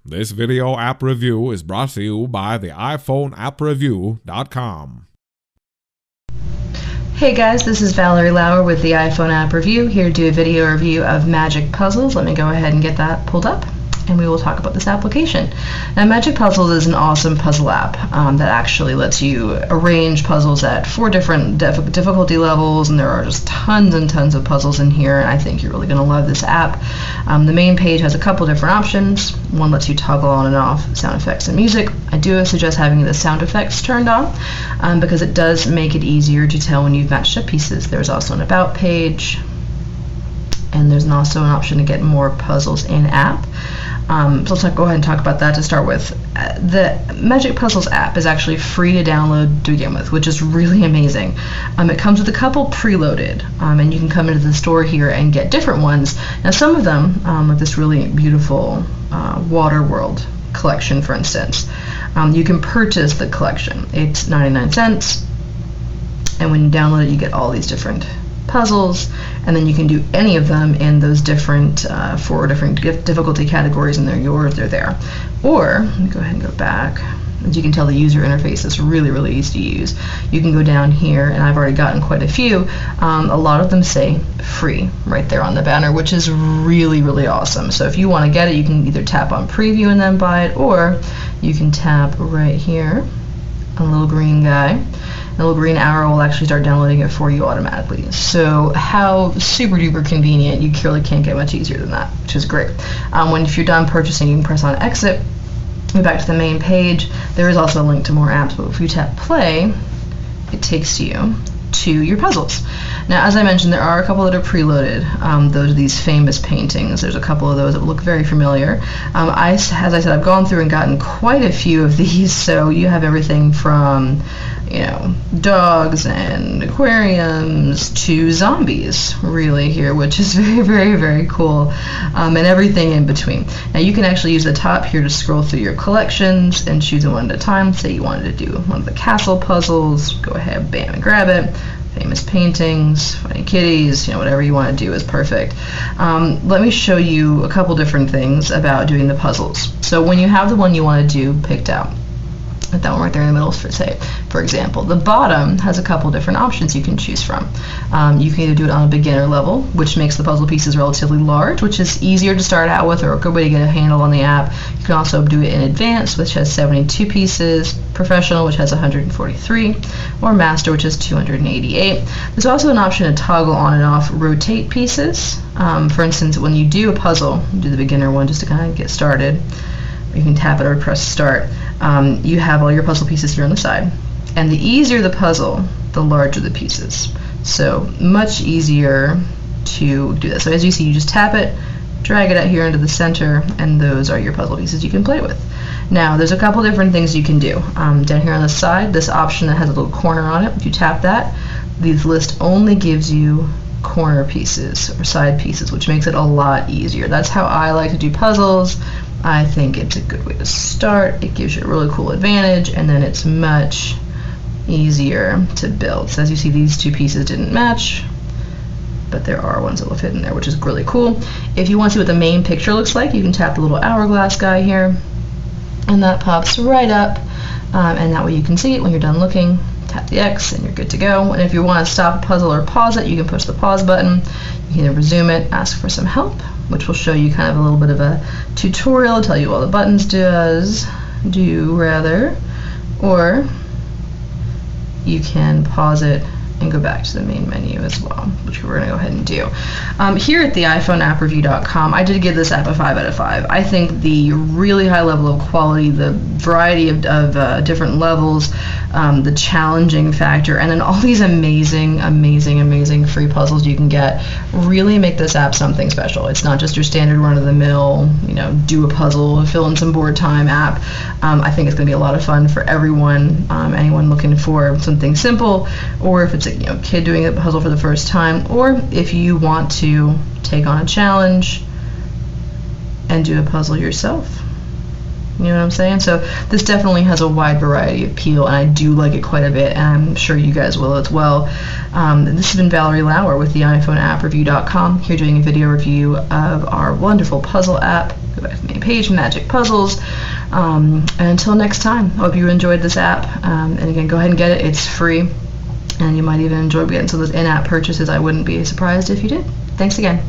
This video app review is brought to you by the iPhoneAppReview.com. Hey guys, this is Valerie Lauer with the iPhone App Review, here to do a video review of Magic Puzzles. Let me go ahead and get that pulled up, and we will talk about this application. Now, Magic Puzzles is an awesome puzzle app that actually lets you arrange puzzles at 4 different difficulty levels, and there are just tons and tons of puzzles in here, and I think you're really going to love this app. The main page has a couple different options. One lets you toggle on and off sound effects and music. I do suggest having the sound effects turned on because it does make it easier to tell when you've matched up pieces. There's also an About page, and there's also an option to get more puzzles in-app. So let's go ahead and talk about that to start with. The Magic Puzzles app is actually free to download to begin with, which is really amazing. It comes with a couple preloaded, and you can come into the store here and get different ones. Now, some of them, like this really beautiful Water World collection, for instance, you can purchase the collection. It's 99 cents, and when you download it, you get all these different puzzles, and then you can do any of them in those different 4 different difficulty categories, and they're yours, they're there. Or, let me go ahead and go back. As you can tell, the user interface is really easy to use. You can go down here, and I've already gotten quite a few. A lot of them say free right there on the banner, which is really awesome. So if you want to get it, you can either tap on preview and then buy it, or you can tap right here, a little green guy. The little green arrow will actually start downloading it for you automatically. So how super duper convenient. You really can't get much easier than that, which is great. If you're done purchasing, you can press on exit, go back to the main page. There is also a link to more apps, but if you tap play, it takes you to your puzzles. Now, as I mentioned, there are a couple that are preloaded. Those are these famous paintings. There's a couple of those that look very familiar. As I said, I've gone through and gotten quite a few of these. So you have everything from, dogs and aquariums to zombies, really, here, which is very cool, and everything in between. Now, you can actually use the top here to scroll through your collections and choose them one at a time. Say you wanted to do one of the castle puzzles, go ahead, bam, and grab it. Famous paintings, funny kitties, whatever you want to do is perfect. Let me show you a couple different things about doing the puzzles. So when you have the one you want to do picked out, like that one right there in the middle, for example, the bottom has a couple different options you can choose from. You can either do it on a beginner level, which makes the puzzle pieces relatively large, which is easier to start out with, or a good way to get a handle on the app. You can also do it in advanced, which has 72 pieces, professional, which has 143, or master, which is 288. There's also an option to toggle on and off rotate pieces. For instance, when you do a puzzle, do the beginner one just to kind of get started. You can tap it or press start. You have all your puzzle pieces here on the side, and the easier the puzzle, the larger the pieces. So much easier to do this. So as you see, you just tap it, drag it out here into the center, and those are your puzzle pieces you can play with. Now, there's a couple different things you can do. Down here on the side, this option that has a little corner on it, if you tap that, this list only gives you corner pieces or side pieces, which makes it a lot easier. That's how I like to do puzzles. I think it's a good way to start. It gives you a really cool advantage, and then it's much easier to build. So as you see, these 2 pieces didn't match, but there are ones that will fit in there, which is really cool. If you want to see what the main picture looks like, you can tap the little hourglass guy here, and that pops right up, and that way you can see it when you're done looking. Tap the X and you're good to go. And if you want to stop a puzzle or pause it, you can push the pause button. You can either resume it, ask for some help, which will show you kind of a little bit of a tutorial, tell you all the buttons do, or you can pause it and go back to the main menu as well, which we're going to go ahead and do. Here at the iPhoneAppReview.com, I did give this app a 5 out of 5. I think the really high level of quality, the variety of different levels, the challenging factor, and then all these amazing free puzzles you can get really make this app something special. It's not just your standard run-of-the-mill, do a puzzle, fill in some board time app. I think it's going to be a lot of fun for everyone, anyone looking for something simple, or if it's a kid doing a puzzle for the first time, or if you want to take on a challenge and do a puzzle yourself. You know what I'm saying? So this definitely has a wide variety of appeal, and I do like it quite a bit, and I'm sure you guys will as well. This has been Valerie Lauer with the iPhoneAppReview.com, here doing a video review of our wonderful puzzle app, the main page, Magic Puzzles. And until next time, I hope you enjoyed this app. And again, go ahead and get it. It's free. And you might even enjoy getting some of those in-app purchases. I wouldn't be surprised if you did. Thanks again.